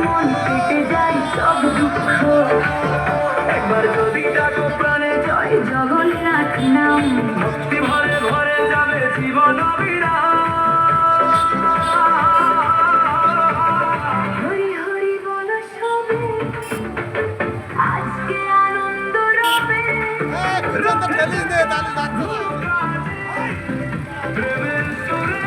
মন কেটে যায় সব দুঃখ। একবার যদি ডাকো প্রাণে জয় জগন্নাথ নাম, ভক্তি ভরে ভরে যাবে জীবন অবিরাম। হরি হরি বল সবে, আজকে আনন্দ রবে। ঠেলিয়ে দে তাহলে যাচ্ছে না। প্রেমের সুরে